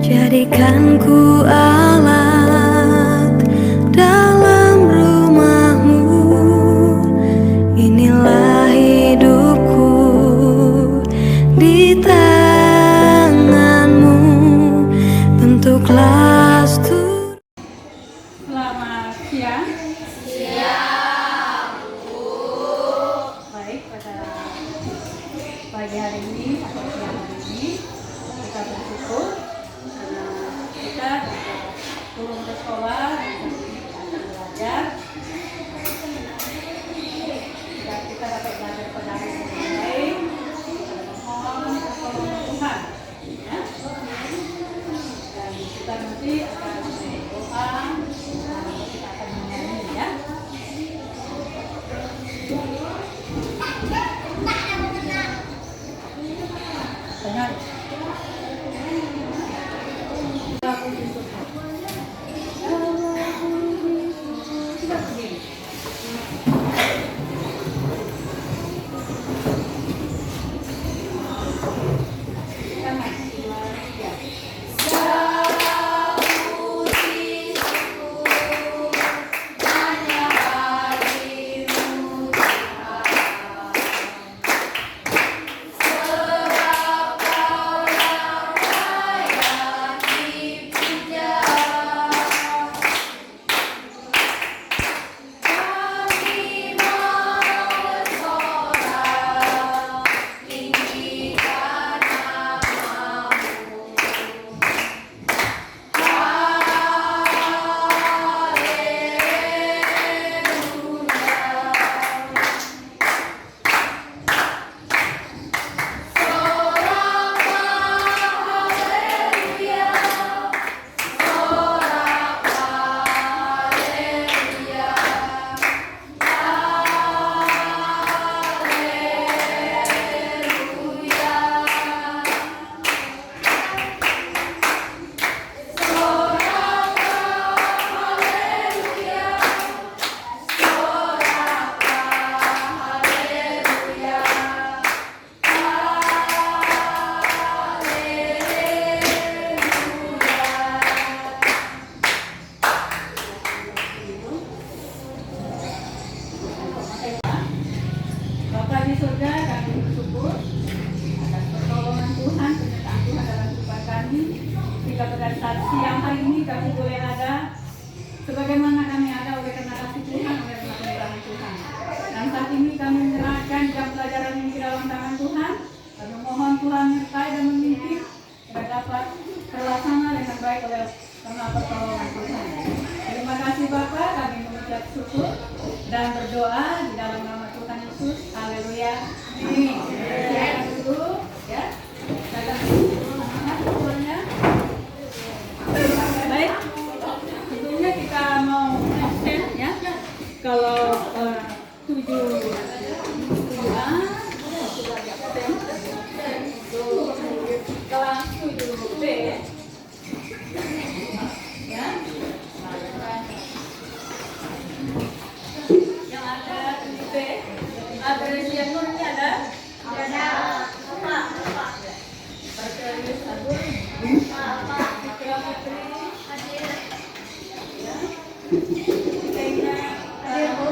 Jadikan ku alat dalam rumahmu. Inilah hidupku di tanganmu. Bentuklah studi. Selamat siang. Baik, pada pagi hari ini atau siang hari ini kita bersyukur karena kita turun ke sekolah dan belajar. Dan kita dapat belajar pada hari ini dengan baik. Mohon pertolongan Tuhan. Ya. Dan kita nanti akan berdoa dan kita akan menyanyi ya. Benar. Bapa di surga, kami bersyukur atas pertolongan Tuhan, penyertaan Tuhan dalam kehidupan kami. Jika pada saat siang hari ini kami boleh ada, sebagaimana kami ada oleh karena kasih Tuhan, oleh karena penyertaan Tuhan. Dan saat ini kami menyerahkan jam pelajaran ini ke dalam tangan Tuhan. Kami mohon Tuhan menyertai dan memimpin agar dapat terlaksana dengan baik oleh karena pertolongan Tuhan. Terima kasih Bapa, kami mengucap syukur dan berdoa di dalam nama Tuhan Yesus. Haleluya. Amin. Silakan dulu ya. Silakan semangat berdoanya. Baik. Tentunya kita mau absen ya. Kalau 7A kelas 7B ya. Yang ada 7B adres yang ini ada? Ada. Apa? Berkelis Agung. Apa? Ikra Putri. Hadir. Ya. Kayaknya hadir Bu.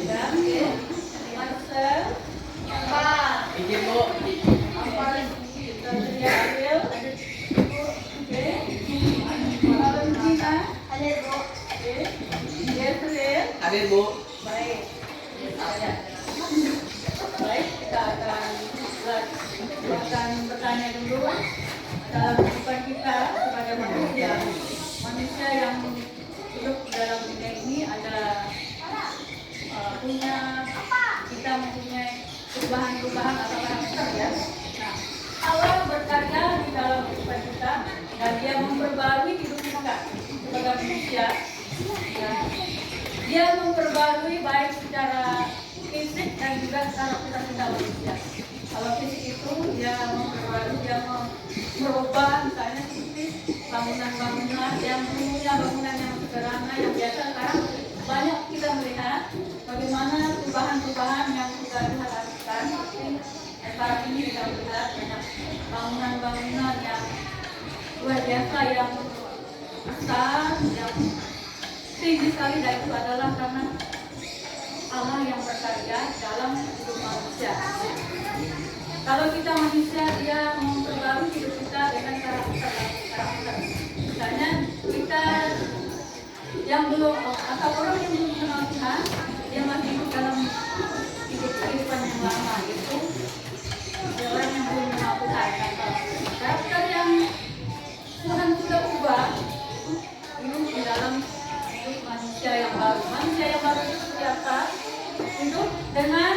Dan Marcel. Apa? Hadir Bu. Apa? Terlihat hadir. Oke. Valentina. Hadir Bu. Oke. Jeffrey. Hadir Bu. Baik. Baik, kita akan bertanya dulu dalam kehidupan kita sebagai manusia. Manusia yang hidup dalam dunia ini ada kita mempunyai perubahan-perubahan atau karakter ya. Nah, Allah berkarya di dalam kehidupan kita dan Dia memperbarui hidup kita sebagai manusia. Ya. Dia memperbarui baik secara fisik dan juga secara kita manusia. Kalau fisik itu dia memperbarui, dia merubah misalnya seperti bangunan-bangunan yang dulunya bangunan yang sederhana yang biasa, sekarang banyak kita melihat bagaimana perubahan-perubahan yang sudah dilakukan. Sekarang ini kita melihat banyak bangunan-bangunan yang luar biasa yang besar, yang tinggi sekali, dan itu adalah karena Allah yang berkarya dalam hidup manusia. Kalau kita manusia, dia memperbarui hidup kita dengan karakter. Misalnya kita yang belum, atau orang yang belum kenal Tuhan, dia masih hidup dalam kehidupan yang lama, itu dia orang yang belum kenal Tuhan. Karakter yang Tuhan sudah ubah hidup di dalam hidup manusia yang baru. Manusia yang baru itu seperti apa? Hidup dengan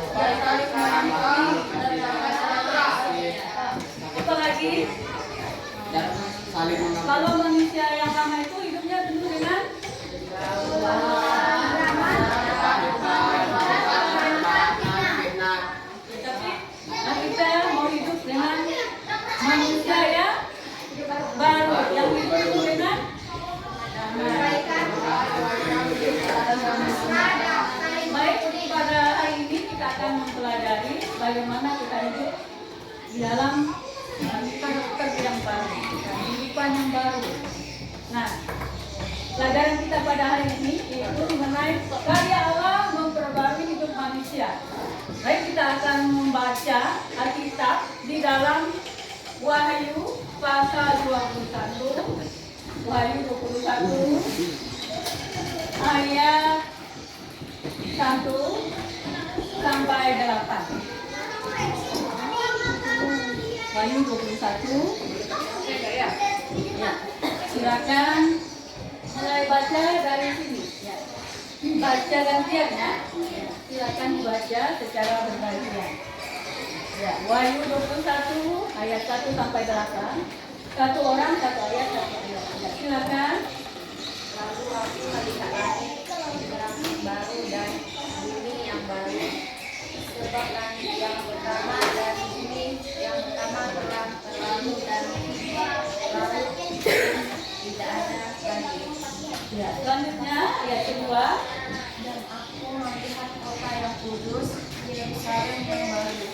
saling mengampuni, apa lagi? Kalau manusia yang lama itu hidupnya tentu dengan kita mau hidup dengan manusia yang baru, yang hidup dengan baik. Pada hari ini kita akan mempelajari bagaimana kita hidup di dalam karakter yang baru, kehidupan yang baru. Nah, pelajaran kita pada hari ini yaitu mengenai karya Allah memperbarui hidup manusia. Baik, kita akan membaca Alkitab di dalam Wahyu pasal 21, Wahyu 21 ayat 1 sampai 8. Wahyu 21. Ya. Silakan mulai baca dari sini. Ya. Baca gantian ya. Silakan dibaca secara bergantian. Ya, Wahyu 21 ayat 1 sampai 8. Satu orang, satu ayat, satu ayat. Ya, silakan. Lalu aku melihat langit baru dan bumi yang baru, sebab langit yang pertama dan bumi yang pertama telah berlalu dan laut tidak ada lagi. Ya, selanjutnya ayat kedua. Dan aku melihat kota yang kudus, Yerusalem yang baru,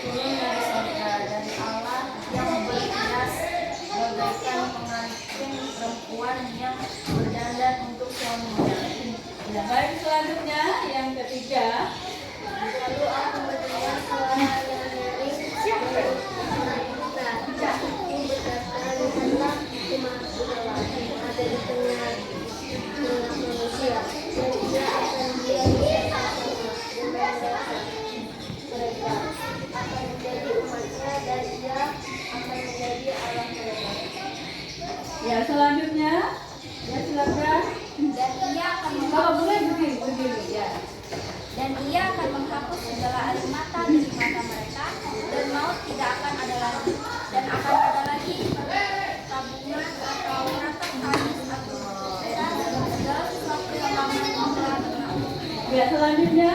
turun dari surga dari Allah yang berhias bagaikan pengantin perempuan yang berdandan untuk suaminya. Ya, baik, selanjutnya yang ketiga. Lalu aku mendengar suara yang nyaring dari surga. Aku berkata, lihatlah umat Allah ada di tengah manusia, dan dia akan diam bersama-sama dengan mereka, akan menjadi umatnya, dan dia akan menjadi Allah mereka. Ya, selanjutnya. Ya, silakan. Dan ia akan Kalau boleh berdiri, ya. Dan ia akan menghapus segala air mata dari mata mereka, dan maut tidak akan ada lagi, dan akan ada lagi tabungan atau natap tangis atau duka, dan segala sesuatu yang lama yang telah berlalu. Ya, selanjutnya.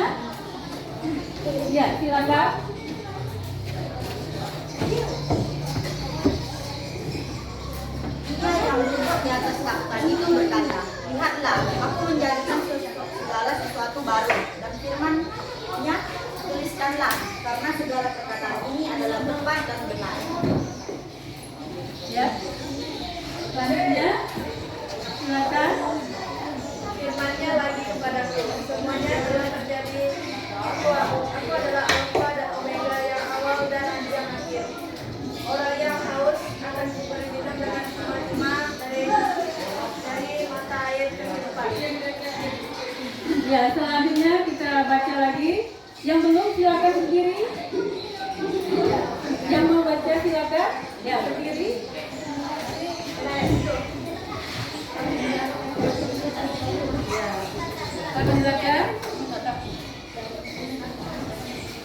Ya, silakan. Dia yang duduk di atas takhta itu berkata, lihatlah, aku menjadikan segala sesuatu baru. Dan firman-Nya, tuliskanlah, karena segala perkataan ini adalah tepat dan benar. Ya. Selanjutnya. Silakan. Firman-Nya lagi kepadaku, semuanya telah terjadi. Aku adalah Alfa dan Omega, yang awal dan yang akhir. Orang yang haus akan diberi minum dengan cuma-cuma dari mata air kehidupan. Ya, selanjutnya kita baca lagi. Yang belum silakan berdiri. Yang mau baca silakan. Ya, berdiri. Silakan.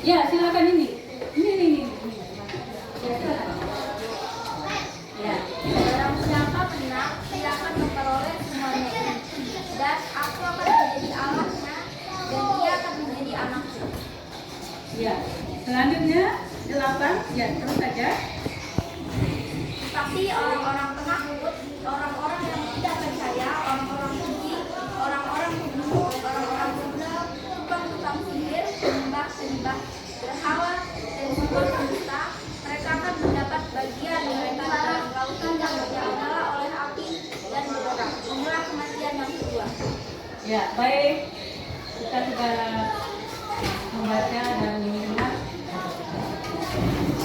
Ya, silakan ini. Ini. Ya, silakan. Ya. Barang siapa menang, dia akan memperoleh semuanya ini. Dan aku akan menjadi Allahnya, dan dia akan menjadi anakku. Ya. Selanjutnya 8. Ya, terus saja. Tapi orang-orang penakut, orang-orang yang tidak percaya, orang-orang keji, orang-orang pembunuh, orang-orang gila, tukang-tukang sihir, penyembah-penyembah berhala, dan juga Ya, baik. Kita sudah membaca dan mengingat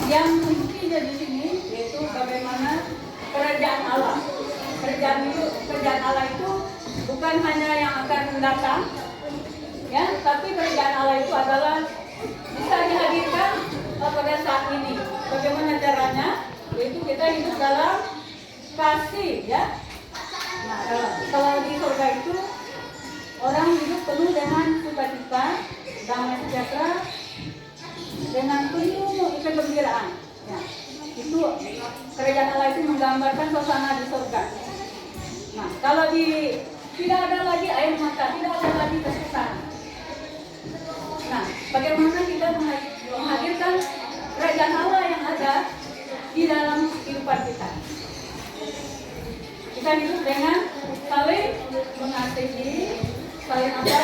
yang intinya di sini yaitu bagaimana kerajaan Allah. Kerajaan Allah itu bukan hanya yang akan datang, ya, tapi kerajaan Allah itu adalah bisa dihadirkan pada saat ini. Bagaimana caranya? Yaitu kita hidup dalam kasih, ya. Nah, kalau di surga itu orang hidup penuh dengan sukacita, damai sejahtera, dengan penuh kegembiraan. Ya, itu kerajaan Allah itu menggambarkan suasana di surga. Nah, kalau tidak ada lagi air mata, tidak ada lagi kesusahan. Nah, bagaimana kita menghadirkan kerajaan Allah yang ada di dalam kehidupan kita? Kita hidup dengan saling mengasihi, saling apa?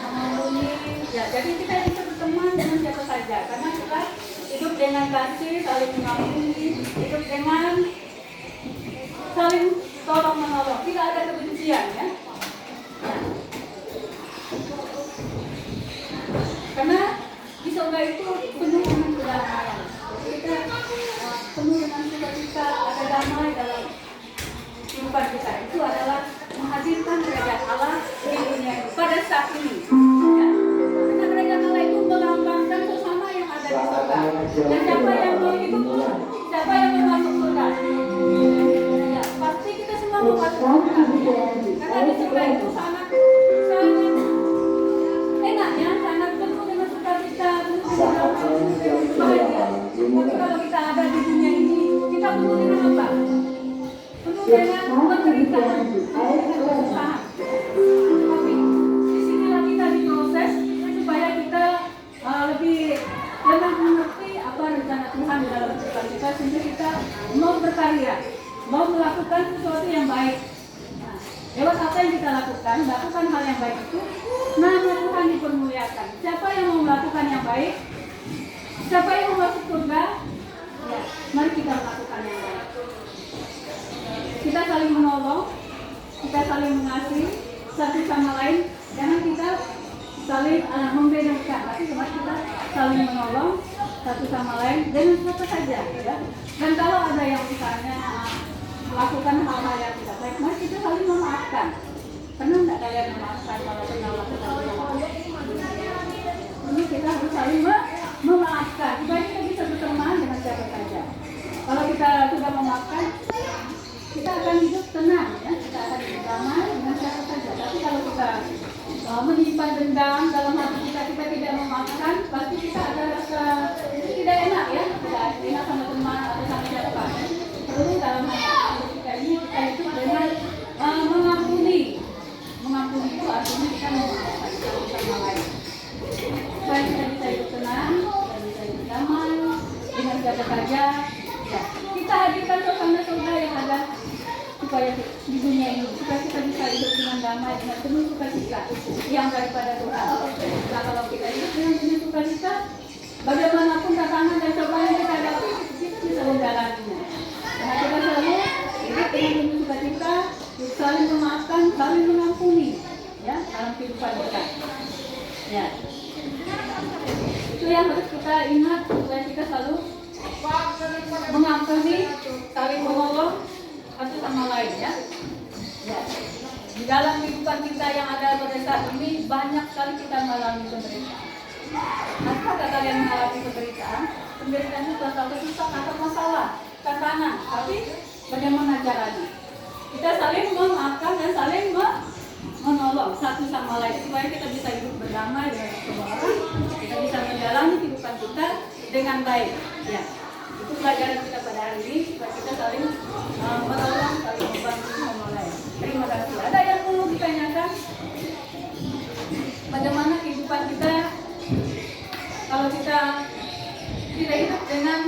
Mengampuni. Ya, jadi kita bisa berteman dengan siapa saja karena kita hidup dengan kasih, saling mengampuni, hidup dengan saling tolong menolong, tidak ada kebencian, ya. Karena di surga itu penuh dengan kedamaian. Kita penuh dengan sukacita, ada damai dalam kehidupan kita. Itu adalah menghadirkan kerajaan Allah di dunia ini pada saat ini. Ya. Karena kerajaan Allah itu melambangkan suasana yang ada di surga. Dan siapa yang mau hidup, siapa yang mau masuk surga? Ya, pasti kita semua mau masuk surga. Karena di surga itu sangat enak, ya, sangat penuh dengan sukacita, penuh dengan bahagia. Tapi kalau kita ada di dunia ini, kita penuh dengan apa? Penuh dengan penderitaan, dengan kesusahan. Tapi disinilah kita diproses supaya kita lebih mengerti apa rencana Tuhan di dalam kehidupan kita, sehingga kita mau berkarya, mau melakukan sesuatu yang baik. Nah, lewat apa yang kita lakukan hal yang baik itu, nama Tuhan dipermuliakan. Siapa yang mau melakukan yang baik, siapa yang mau masuk surga, ya, mari kita melakukan yang baik. Kita saling menolong, kita saling mengasihi satu sama lain. Jangan kita saling membedakan, tapi cuma kita saling menolong satu sama lain dengan siapa saja, ya. Dan kalau ada yang misalnya melakukan hal-hal yang tidak baik, mari kita saling memaafkan. Pernah nggak kalian memaafkan kalau pernah melakukan kesalahan? Ini kita harus saling memaafkan supaya kita bisa berteman dengan siapa saja. Kalau kita sudah memaafkan, kita akan hidup tenang, ya. Kita akan hidup damai dengan siapa saja. Tapi kalau kita menyimpan dendam dalam hati kita tidak memaafkan, pasti kita ada rasa tidak enak, ya. Tidak enak sama teman atau sama siapa. Perlu dalam hati kita ini kita hidup dengan mengampuni. Mengampuni itu artinya kita memaafkan satu sama lain. Supaya kita bisa hidup tenang, kita bisa hidup damai dengan siapa saja. Ya, kita hadirkan suasana surga yang ada supaya di dunia ini, supaya kita bisa hidup dengan damai, dengan penuh sukacita yang daripada Tuhan. Nah, kalau kita hidup dengan penuh sukacita, bagaimanapun tantangan dan cobaan yang kita hadapi, kita bisa menjalaninya. Karena kita selalu hidup dengan penuh sukacita, saling memaafkan, saling mengampuni, ya, dalam kehidupan kita. Ya, itu yang harus kita ingat supaya kita selalu mengampuni, saling menolong satu sama lain, ya. Ya. Di dalam kehidupan kita yang ada pada saat ini banyak sekali kita mengalami penderitaan. Apakah kalian mengalami penderitaan? Penderitaan itu suatu kesusahan atau masalah, tantangan. Tapi bagaimana caranya? Kita saling memaafkan dan saling menolong satu sama lain supaya kita bisa hidup berdamai dengan semua orang. Kita bisa menjalani kehidupan kita dengan baik. Ya. Itu pelajaran kita pada hari ini supaya kita saling menolong, saling membantu sama lain. Terima kasih. Ada yang perlu ditanyakan? Bagaimana kehidupan kita kalau kita tidak hidup dengan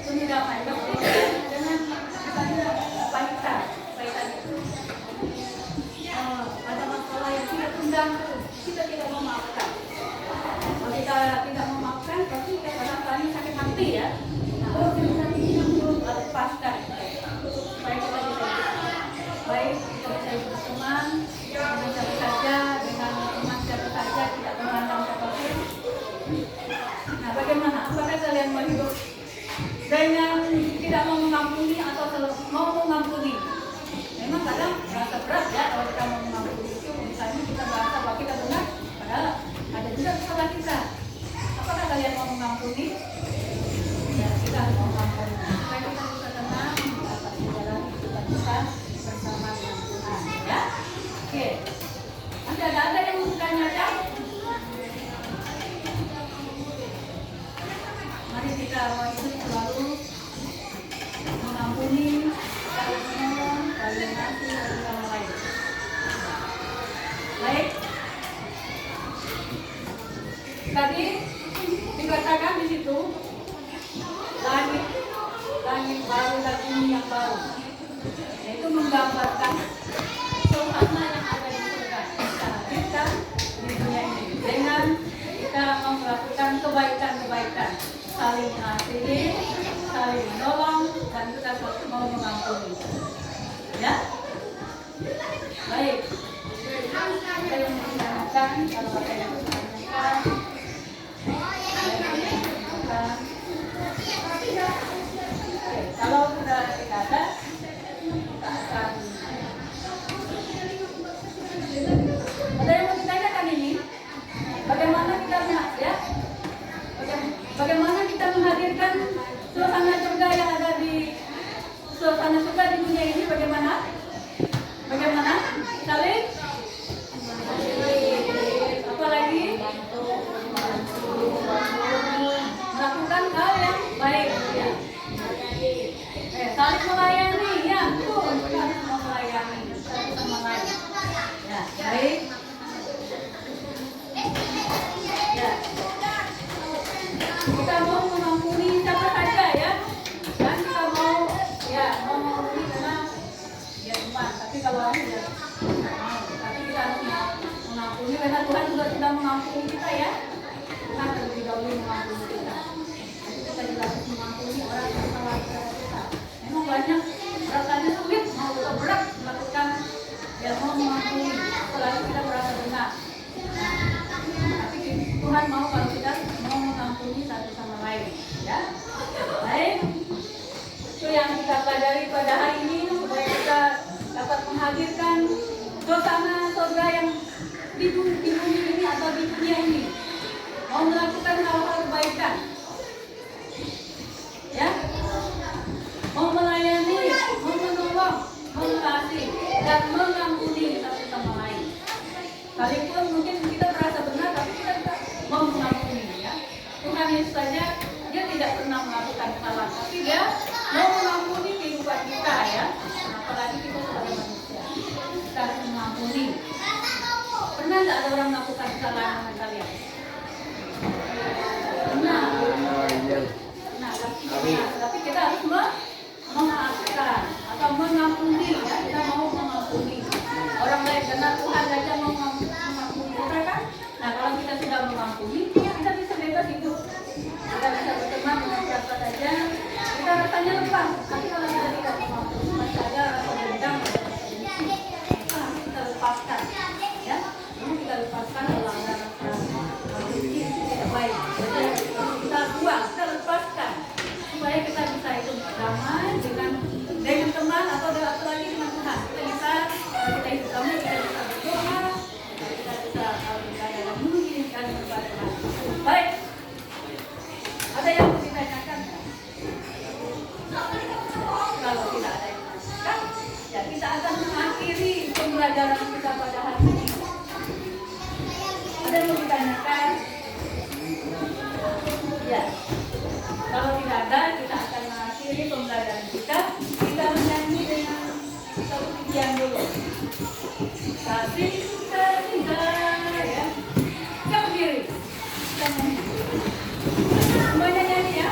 penuh damai, dengan misalnya pahitan itu ada masalah yang tidak tundang, kita tidak memaafkan. Kalau kita tidak memaafkan, pasti kita kadang-kadang sakit hati, ya. Nah, kita harus lepaskan supaya kita bisa hidup baik, kita bisa hidup berteman dengan Nah, bagaimana? Apakah kalian mau hidup dengan tidak mau mengampuni atau mau mengampuni? Memang kadang merasa berat ya kalau kita mau mengampuni itu. Misalnya kita merasa bahwa kita benar, padahal ada juga kesalahan kita. Apakah kalian mau mengampuni? Ya, kita harus mengampuni. Supaya kita bisa tenang, dapat menjalani kehidupan kita bersama dengan Tuhan. Ya, oke. Masih ada yang mau ditanyakan? Mari kita mau hidup selalu mengampuni, saling menolong, saling ngasih satu sama lain. Baik. Tadi dikatakan di situ langit baru dan bumi yang baru. Yaitu menggambarkan suasana yang ada di surga. Kita hadirkan di dunia ini dengan kita mau melakukan kebaikan-kebaikan, saling mengasihi, saling menolong, dan kita mau mengampuni. Ya, baik. Kita yang mengingatkan kalau ada yang menanyakan. Oke, kalau sudah tidak ada, kita akan. Ada yang mau ditanyakan ini? Bagaimana kita ya? Bagaimana kita menghadirkan suasana surga yang ada di suasana surga di dunia ini? Bagaimana? Bagaimana? Saling? Apa lagi? Melakukan hal yang baik. Ya. Saling melayani, ya, betul. Saling melayani satu sama lain. Ya, baik. Ya. Kita mau mengampuni siapa saja ya. Dan kita mau mengampuni karena dia teman. Tapi kalau ya, tapi kita harus mengampuni karena Tuhan juga sudah mengampuni kita ya. Tuhan terlebih dahulu mengampuni kita. Jadi kita juga harus mengampuni orang yang salah kepada kita. Memang banyak rasanya sulit, mau berat melakukan yang mau mengampuni. Apalagi kita merasa benar. Tapi Tuhan mau kalau kita mau mengampuni satu sama lain, ya. Baik, itu yang kita pelajari pada hari ini supaya kita dapat menghadirkan suasana surga yang di bumi ini atau di dunia ini. Mau melakukan hal-hal kebaikan, ya. Mau melayani, mau menolong, mengasihi dan mengampuni satu sama lain. Sekalipun mungkin kita merasa benar, tapi kita tidak mau mengampuni, ya. Tuhan Yesus saja dia tidak pernah melakukan kesalahan, tapi dia mau mengampuni kehidupan kita, ya. Apalagi kita sebagai manusia, kita harus mengampuni. Pernah nggak ada orang melakukan kesalahan dengan kalian? Pernah. Nah, tapi kita harus memaafkan atau mengampuni, ya. Kita mau mengampuni orang lain karena Tuhan saja mau mengampuni kita kan. Nah, kalau kita sudah mengampuni, kita bisa bebas hidup. Kita bisa berteman dengan siapa saja. Kita rasanya lepas. Tapi kalau kita tidak mengampuni, masih ada rasa dendam. Kita lepaskan, ya. Ini kita lepaskan kalau ada rasa benci itu tidak baik. Jadi kita buang, kita lepaskan supaya kita bisa hidup damai dengan teman atau apalagi dengan Tuhan. Kita bisa kita hidup damai, kita bisa berdoa, kita bisa beribadah dan mengirimkan kepada Tuhan. Baik, ada yang mau ditanyakan? Kalau tidak ada yang ditanyakan, ya kita akan mengakhiri pembelajaran kita pada hari ini. Ada yang mau ditanyakan? Ya. Kalau tidak ada, kita akan mengakhiri pembelajaran kita. Kita menyanyi dengan satu pujian dulu. Kasih seindah, ya. Kita berdiri. Kita nyanyi. Semuanya nyanyi, ya.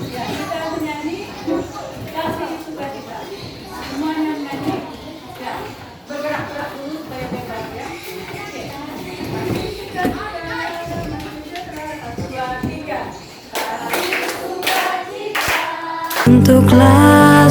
Ya, kita menyanyi kasih sukacita. Semuanya menyanyi. Ya, bergerak-gerak dulu supaya bebas, ya. Oke. Kasih sukacita. Untuklah